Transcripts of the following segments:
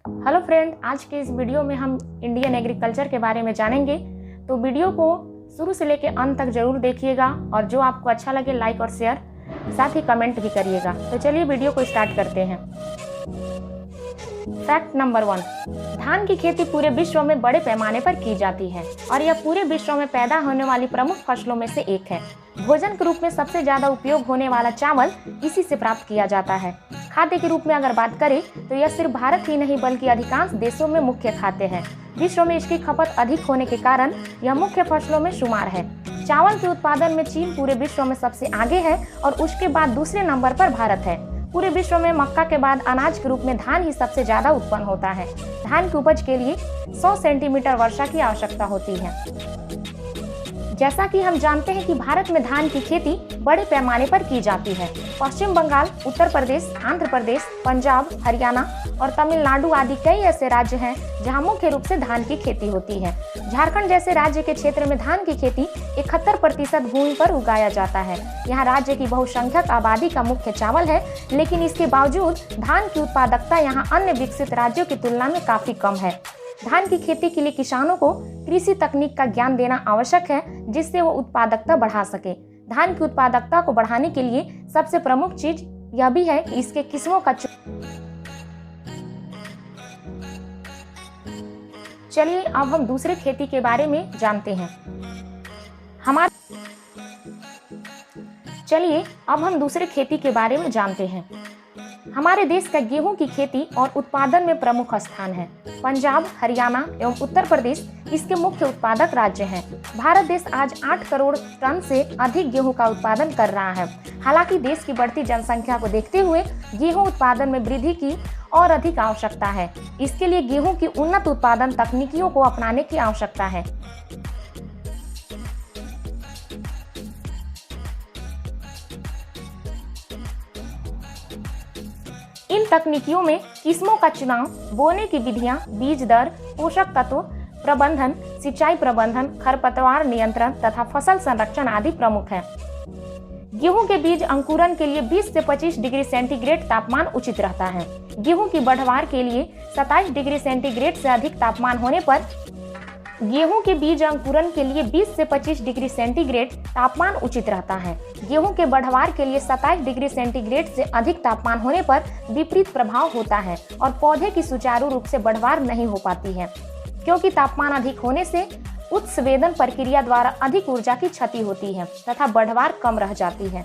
Hello friend, आज के इस वीडियो में हम इंडियन एग्रीकल्चर के बारे में जानेंगे। तो वीडियो को शुरू से लेकर अंत तक जरूर देखिएगा और जो आपको अच्छा लगे लाइक और शेयर, साथ ही कमेंट भी करिएगा। तो चलिए वीडियो को स्टार्ट करते हैं। फैक्ट नंबर 1, धान की खेती पूरे विश्व में बड़े पैमाने पर की जाती है और यह पूरे विश्व में पैदा होने वाली प्रमुख फसलों में से एक है। भोजन के रूप में सबसे ज्यादा उपयोग होने वाला चावल इसी से प्राप्त किया जाता है। खाद्य के रूप में अगर बात करें तो यह सिर्फ भारत ही नहीं बल्कि अधिकांश देशों में मुख्य खाद्य है। विश्व में इसकी खपत अधिक होने के कारण यह मुख्य फसलों में शुमार है। चावल के उत्पादन में चीन पूरे विश्व में सबसे आगे है और उसके बाद दूसरे नंबर पर भारत है। पूरे विश्व में मक्का के बाद अनाज के रूप में धान ही सबसे ज्यादा उत्पन्न होता है। धान की उपज के लिए 100 सेंटीमीटर वर्षा की आवश्यकता होती है। जैसा कि हम जानते हैं कि भारत में धान की खेती बड़े पैमाने पर की जाती है। पश्चिम बंगाल, उत्तर प्रदेश, आंध्र प्रदेश, पंजाब, हरियाणा और तमिलनाडु आदि कई ऐसे राज्य हैं जहां मुख्य रूप से धान की खेती होती है। झारखंड जैसे राज्य के क्षेत्र में धान की खेती 71% भूमि पर उगाया जाता है। यहाँ राज्य की बहुसंख्यक आबादी का मुख्य चावल है, लेकिन इसके बावजूद धान की उत्पादकता यहाँ अन्य विकसित राज्यों की तुलना में काफी कम है। धान की खेती के लिए किसानों को कृषि तकनीक का ज्ञान देना आवश्यक है, जिससे वो उत्पादकता बढ़ा सके। धान की उत्पादकता को बढ़ाने के लिए सबसे प्रमुख चीज यह भी है कि इसके किस्मों का चलिए अब हम दूसरे खेती के बारे में जानते हैं। हमारे देश का गेहूं की खेती और उत्पादन में प्रमुख स्थान है। पंजाब, हरियाणा एवं उत्तर प्रदेश इसके मुख्य उत्पादक राज्य हैं। भारत देश आज 8 करोड़ टन से अधिक गेहूं का उत्पादन कर रहा है। हालांकि देश की बढ़ती जनसंख्या को देखते हुए गेहूं उत्पादन में वृद्धि की और अधिक आवश्यकता है। इसके लिए गेहूं की उन्नत उत्पादन तकनीकियों को अपनाने की आवश्यकता है। इन तकनीकियों में किस्मों का चुनाव, बोने की विधियां, बीज दर, पोषक तत्व प्रबंधन, सिंचाई प्रबंधन, खरपतवार नियंत्रण तथा फसल संरक्षण आदि प्रमुख हैं। गेहूं के बीज अंकुरन के लिए 20 से 25 डिग्री सेंटीग्रेड तापमान उचित रहता है। गेहूं की बढ़वार के लिए 27 डिग्री सेंटीग्रेड से अधिक तापमान होने पर गेहूं के बीज अंकुरन के लिए 20 से 25 डिग्री सेंटीग्रेड तापमान उचित रहता है। गेहूं के बढ़वार के लिए 27 डिग्री सेंटीग्रेड से अधिक तापमान होने पर विपरीत प्रभाव होता है और पौधे की सुचारू रूप से बढ़वार नहीं हो पाती है, क्योंकि तापमान अधिक होने से उत्सवेदन प्रक्रिया द्वारा अधिक ऊर्जा की क्षति होती है तथा बढ़वार कम रह जाती है।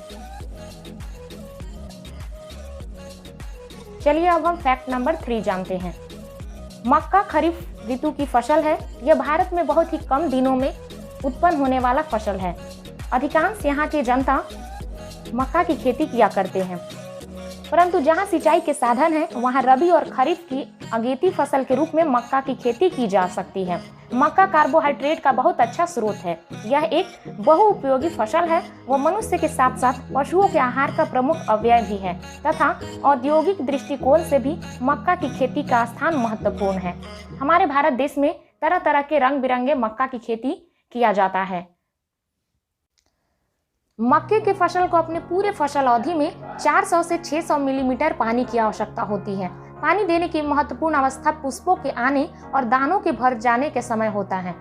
चलिए अब हम फैक्ट नंबर 3 जानते हैं। मक्का खरीफ ऋतु की फसल है। यह भारत में बहुत ही कम दिनों में उत्पन्न होने वाला फसल है। अधिकांश यहाँ की जनता मक्का की खेती किया करते हैं, परंतु जहाँ सिंचाई के साधन है वहाँ रबी और खरीफ की अगेती फसल के रूप में मक्का की खेती की जा सकती है। मक्का कार्बोहाइड्रेट का बहुत अच्छा स्रोत है। यह एक बहुउपयोगी फसल है। वह मनुष्य के साथ साथ पशुओं के आहार का प्रमुख अवयव भी है तथा औद्योगिक दृष्टिकोण से भी मक्का की खेती का स्थान महत्वपूर्ण है। हमारे भारत देश में तरह तरह के रंग बिरंगे मक्का की खेती किया जाता है। मक्के के फसल को अपने पूरे फसल अवधि में 400 से 600 मिलीमीटर पानी की आवश्यकता होती है। पानी देने की महत्वपूर्ण अवस्था पुष्पों के आने और दानों के भर जाने के समय होता है।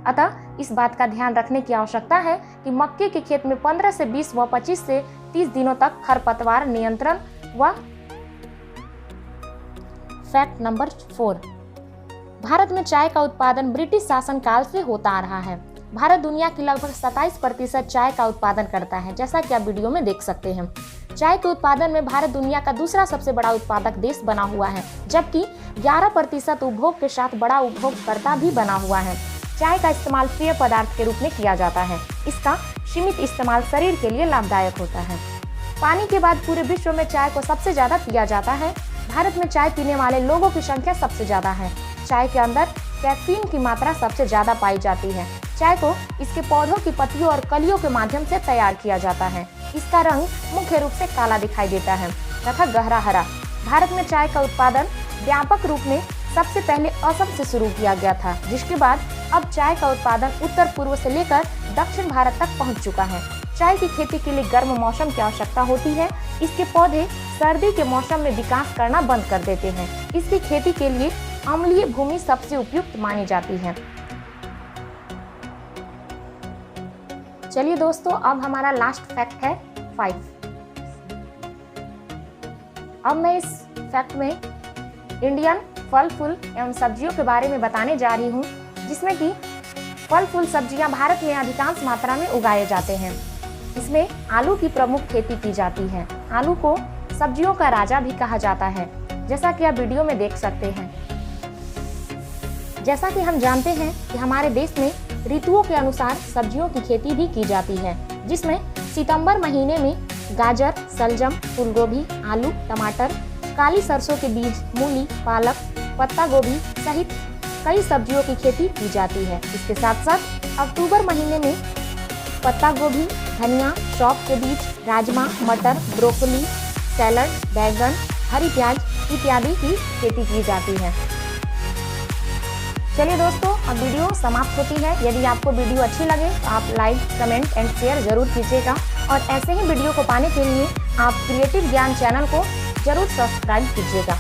अतः इस बात का ध्यान रखने की आवश्यकता है कि मक्के के खेत में 15 से 20 व 25 से 30 दिनों तक खरपतवार नियंत्रण व फैक्ट नंबर 4, भारत में चाय का उत्पादन ब्रिटिश शासन काल से होता आ रहा है। भारत दुनिया की लगभग 27% चाय का उत्पादन करता है, जैसा कि आप वीडियो में देख सकते हैं। चाय के उत्पादन में भारत दुनिया का दूसरा सबसे बड़ा उत्पादक देश बना हुआ है, जबकि 11% उपभोग के साथ बड़ा उपभोगकर्ता भी बना हुआ है। चाय का इस्तेमाल पेय पदार्थ के रूप में किया जाता है। इसका सीमित इस्तेमाल शरीर के लिए लाभदायक होता है। पानी के बाद पूरे विश्व में चाय को सबसे ज्यादा पिया जाता है। भारत में चाय पीने वाले लोगों की संख्या सबसे ज्यादा है। चाय के अंदर कैफीन की मात्रा सबसे ज्यादा पाई जाती है। चाय को इसके पौधों की पत्तियों और कलियों के माध्यम से तैयार किया जाता है। इसका रंग मुख्य रूप से काला दिखाई देता है तथा गहरा हरा। भारत में चाय का उत्पादन व्यापक रूप में सबसे पहले असम से शुरू किया गया था, जिसके बाद अब चाय का उत्पादन उत्तर पूर्व से लेकर दक्षिण भारत तक पहुंच चुका है। चाय की खेती के लिए गर्म मौसम की आवश्यकता होती है। इसके पौधे सर्दी के मौसम में विकास करना बंद कर देते हैं। इसकी खेती के लिए अम्लीय भूमि सबसे उपयुक्त मानी जाती है। चलिए दोस्तों, अब हमारा लास्ट फैक्ट है 5। अब मैं इस फैक्ट में इंडियन फल फूल एवं सब्जियों के बारे में बताने जा रही हूँ, जिसमें कि फल फूल सब्जियां भारत में अधिकांश मात्रा में उगाए जाते हैं। इसमें आलू की प्रमुख खेती की जाती है। आलू को सब्जियों का राजा भी कहा जाता है, जैसा कि आप वीडियो में देख सकते हैं। जैसा कि हम जानते हैं कि हमारे देश में ऋतुओं के अनुसार सब्जियों की खेती भी की जाती है, जिसमें सितंबर महीने में गाजर, सलजम, फूलगोभी, आलू, टमाटर, काली सरसों के बीज, मूली, पालक, पत्ता गोभी सहित कई सब्जियों की खेती की जाती है। इसके साथ साथ अक्टूबर महीने में पत्ता गोभी, धनिया, सौंफ के बीज, राजमा, मटर, ब्रोकली, सैलड, बैगन, हरी प्याज इत्यादि की खेती की जाती है। चलिए दोस्तों, अब वीडियो समाप्त होती है। यदि आपको वीडियो अच्छी लगे तो आप लाइक, कमेंट एंड शेयर जरूर कीजिएगा और ऐसे ही वीडियो को पाने के लिए आप क्रिएटिव ज्ञान चैनल को जरूर सब्सक्राइब कीजिएगा।